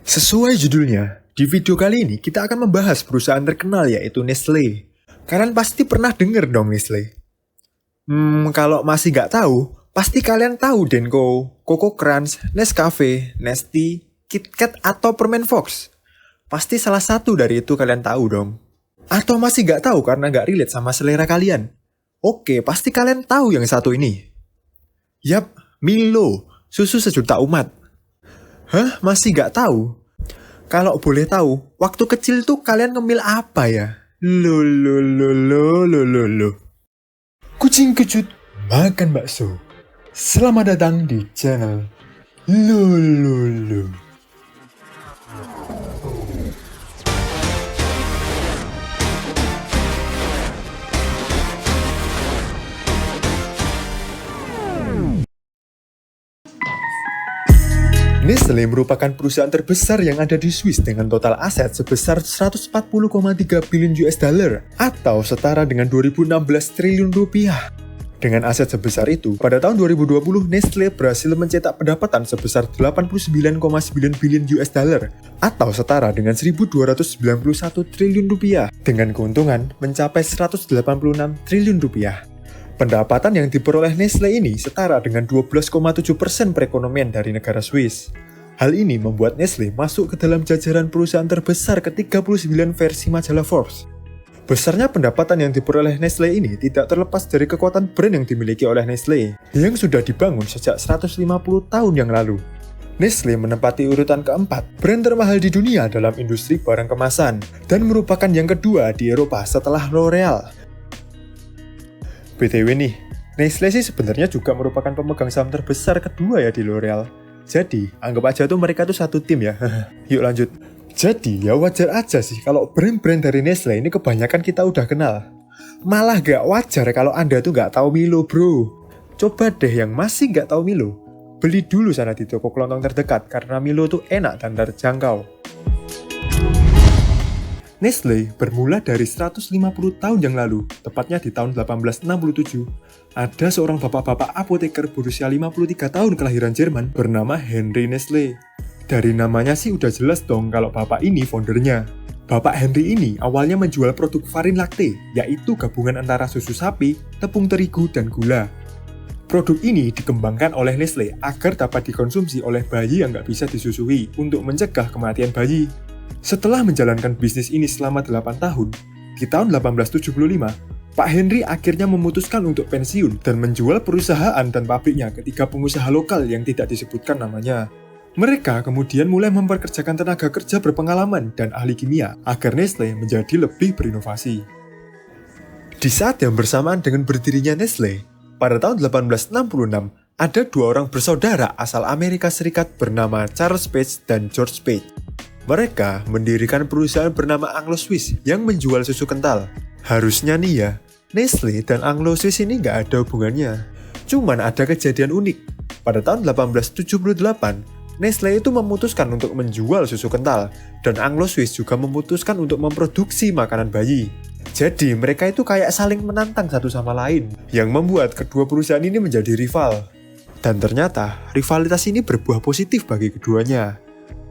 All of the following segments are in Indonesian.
Sesuai judulnya, di video kali ini kita akan membahas perusahaan terkenal yaitu Nestle. Kalian pasti pernah denger dong Nestle. Kalau masih nggak tahu, pasti kalian tahu Denko, Coco Crunch, Nescafe, Nestea, KitKat atau Permen Fox. Pasti salah satu dari itu kalian tahu dong. Atau masih nggak tahu karena nggak relate sama selera kalian. Oke, pasti kalian tahu yang satu ini. Yap, Milo, susu sejuta umat. Hah? Masih nggak tahu? Kalau boleh tahu, waktu kecil tuh kalian ngemil apa ya? Lo. Kucing kecut makan bakso. Selamat datang di channel Lo. Nestle merupakan perusahaan terbesar yang ada di Swiss dengan total aset sebesar 140,3 billion US dollar atau setara dengan 2016 triliun rupiah. Dengan aset sebesar itu, pada tahun 2020 Nestle berhasil mencetak pendapatan sebesar 89,9 billion US dollar atau setara dengan 1.291 triliun rupiah dengan keuntungan mencapai 186 triliun rupiah. Pendapatan yang diperoleh Nestle ini setara dengan 12,7% perekonomian dari negara Swiss. Hal ini membuat Nestle masuk ke dalam jajaran perusahaan terbesar ke-39 versi majalah Forbes. Besarnya pendapatan yang diperoleh Nestle ini tidak terlepas dari kekuatan brand yang dimiliki oleh Nestle, yang sudah dibangun sejak 150 tahun yang lalu. Nestle menempati urutan keempat brand termahal di dunia dalam industri barang kemasan, dan merupakan yang kedua di Eropa setelah L'Oreal. BTW nih, Nestle sih sebenarnya juga merupakan pemegang saham terbesar kedua ya di L'Oreal. Jadi, anggap aja tuh mereka tuh satu tim ya. Yuk lanjut. Jadi, ya wajar aja sih kalau brand-brand dari Nestle ini kebanyakan kita udah kenal. Malah gak wajar kalau Anda tuh gak tahu Milo bro. Coba deh yang masih gak tahu Milo, beli dulu sana di toko kelontong terdekat karena Milo tuh enak dan terjangkau. Nestle bermula dari 150 tahun yang lalu, tepatnya di tahun 1867. Ada seorang bapak-bapak apoteker berusia 53 tahun kelahiran Jerman bernama Henry Nestle. Dari namanya sih udah jelas dong kalau bapak ini foundernya. Bapak Henry ini awalnya menjual produk farin lakte, yaitu gabungan antara susu sapi, tepung terigu, dan gula. Produk ini dikembangkan oleh Nestle agar dapat dikonsumsi oleh bayi yang nggak bisa disusui untuk mencegah kematian bayi. Setelah menjalankan bisnis ini selama 8 tahun, di tahun 1875, Pak Henry akhirnya memutuskan untuk pensiun dan menjual perusahaan dan pabriknya ke 3 pengusaha lokal yang tidak disebutkan namanya. Mereka kemudian mulai memperkerjakan tenaga kerja berpengalaman dan ahli kimia agar Nestle menjadi lebih berinovasi. Di saat yang bersamaan dengan berdirinya Nestle, pada tahun 1866, ada 2 orang bersaudara asal Amerika Serikat bernama Charles Page dan George Page. Mereka mendirikan perusahaan bernama Anglo Swiss yang menjual susu kental. Harusnya nih ya, Nestle dan Anglo Swiss ini nggak ada hubungannya. Cuman ada kejadian unik. Pada tahun 1878, Nestle itu memutuskan untuk menjual susu kental, dan Anglo Swiss juga memutuskan untuk memproduksi makanan bayi. Jadi mereka itu kayak saling menantang satu sama lain, yang membuat kedua perusahaan ini menjadi rival. Dan ternyata, rivalitas ini berbuah positif bagi keduanya.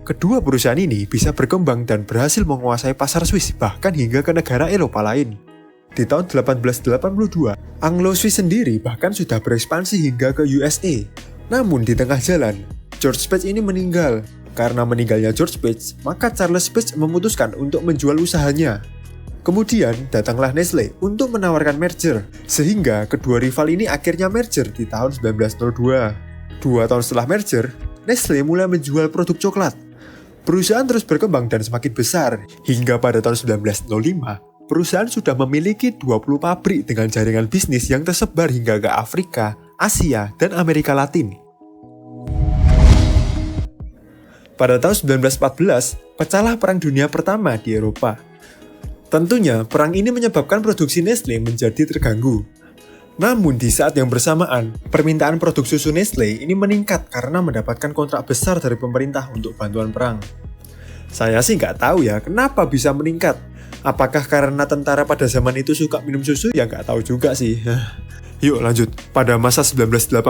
Kedua perusahaan ini bisa berkembang dan berhasil menguasai pasar Swiss bahkan hingga ke negara Eropa lain. Di tahun 1882, Anglo Swiss sendiri bahkan sudah berekspansi hingga ke USA. Namun di tengah jalan, George Page ini meninggal. Karena meninggalnya George Page, maka Charles Page memutuskan untuk menjual usahanya. Kemudian datanglah Nestle untuk menawarkan merger, sehingga kedua rival ini akhirnya merger di tahun 1902. 2 tahun setelah merger, Nestle mulai menjual produk coklat. Perusahaan terus berkembang dan semakin besar, hingga pada tahun 1905, perusahaan sudah memiliki 20 pabrik dengan jaringan bisnis yang tersebar hingga ke Afrika, Asia, dan Amerika Latin. Pada tahun 1914, pecahlah Perang Dunia Pertama di Eropa. Tentunya, perang ini menyebabkan produksi Nestle menjadi terganggu. Namun di saat yang bersamaan, permintaan produk susu Nestle ini meningkat karena mendapatkan kontrak besar dari pemerintah untuk bantuan perang. Saya sih nggak tahu ya kenapa bisa meningkat. Apakah karena tentara pada zaman itu suka minum susu? Ya nggak tahu juga sih. Yuk lanjut. Pada masa 1918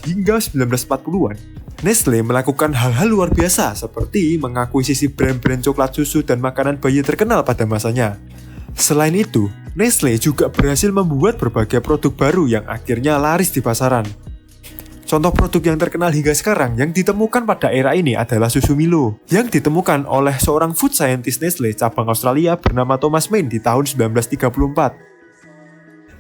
hingga 1940-an, Nestle melakukan hal-hal luar biasa seperti mengakuisisi brand-brand coklat susu dan makanan bayi terkenal pada masanya. Selain itu, Nestle juga berhasil membuat berbagai produk baru yang akhirnya laris di pasaran. Contoh produk yang terkenal hingga sekarang yang ditemukan pada era ini adalah susu Milo, yang ditemukan oleh seorang food scientist Nestle cabang Australia bernama Thomas Main di tahun 1934.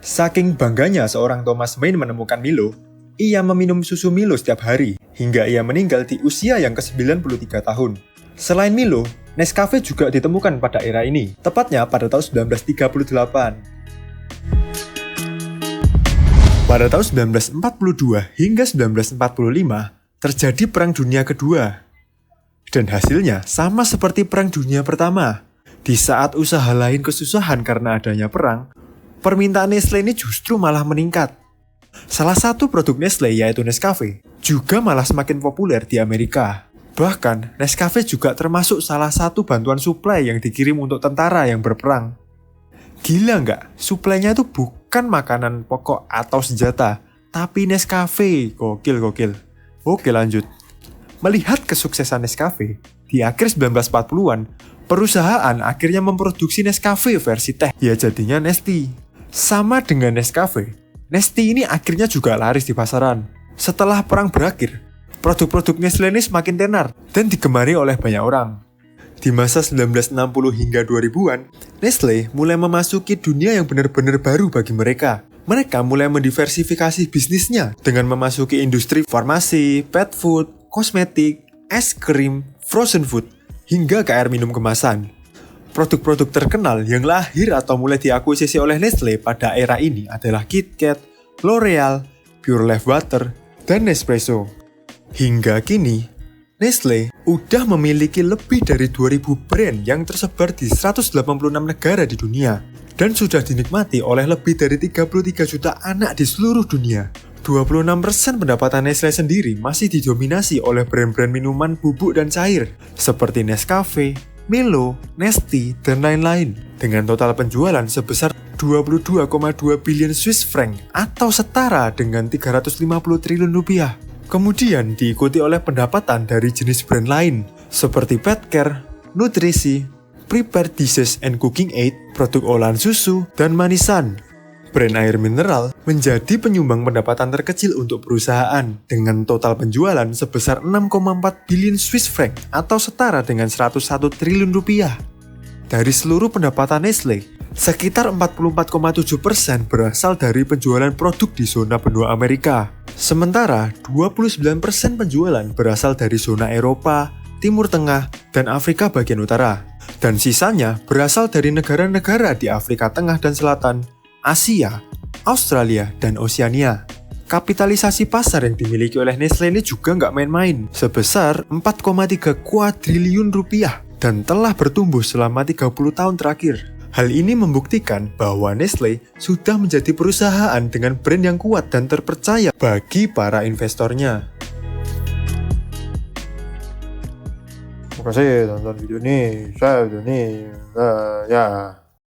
Saking bangganya seorang Thomas Main menemukan Milo, ia meminum susu Milo setiap hari, hingga ia meninggal di usia yang ke-93 tahun. Selain Milo, Nescafe juga ditemukan pada era ini, tepatnya pada tahun 1938. Pada tahun 1942 hingga 1945, terjadi Perang Dunia Kedua. Dan hasilnya sama seperti Perang Dunia Pertama. Di saat usaha lain kesusahan karena adanya perang, permintaan Nestle ini justru malah meningkat. Salah satu produk Nestle yaitu Nescafe, juga malah semakin populer di Amerika. Bahkan, Nescafe juga termasuk salah satu bantuan suplai yang dikirim untuk tentara yang berperang. Gila nggak? Suplainya itu bukan makanan pokok atau senjata, tapi Nescafe. Gokil. Oke lanjut. Melihat kesuksesan Nescafe, di akhir 1940-an, perusahaan akhirnya memproduksi Nescafe versi teh. Ya jadinya Nestea. Sama dengan Nescafe, Nestea ini akhirnya juga laris di pasaran. Setelah perang berakhir, produk-produk Nestle ini semakin tenar dan digemari oleh banyak orang. Di masa 1960 hingga 2000-an, Nestle mulai memasuki dunia yang benar-benar baru bagi mereka. Mereka mulai mendiversifikasi bisnisnya dengan memasuki industri farmasi, pet food, kosmetik, es krim, frozen food, hingga ke air minum kemasan. Produk-produk terkenal yang lahir atau mulai diakuisisi oleh Nestle pada era ini adalah KitKat, L'Oreal, Pure Life Butter, dan Nespresso. Hingga kini, Nestle udah memiliki lebih dari 2000 brand yang tersebar di 186 negara di dunia dan sudah dinikmati oleh lebih dari 33 juta anak di seluruh dunia. 26% pendapatan Nestle sendiri masih didominasi oleh brand-brand minuman bubuk dan cair seperti Nescafe, Milo, Nestea, dan lain-lain dengan total penjualan sebesar 22,2 billion Swiss franc atau setara dengan 350 triliun rupiah. Kemudian diikuti oleh pendapatan dari jenis brand lain seperti pet care, nutrisi, prepared dishes and cooking aid, produk olahan susu, dan manisan. Brand air mineral menjadi penyumbang pendapatan terkecil untuk perusahaan dengan total penjualan sebesar 6,4 billion Swiss franc atau setara dengan 101 triliun rupiah. Dari seluruh pendapatan Nestle, sekitar 44,7% berasal dari penjualan produk di zona benua Amerika. Sementara 29% penjualan berasal dari zona Eropa, Timur Tengah, dan Afrika bagian utara. Dan sisanya berasal dari negara-negara di Afrika Tengah dan Selatan, Asia, Australia, dan Oseania. Kapitalisasi pasar yang dimiliki oleh Nestle ini juga nggak main-main, sebesar 4,3 kuadriliun rupiah dan telah bertumbuh selama 30 tahun terakhir. Hal ini membuktikan bahwa Nestle sudah menjadi perusahaan dengan brand yang kuat dan terpercaya bagi para investornya. Terima kasih tonton video ini, share video ini, ya.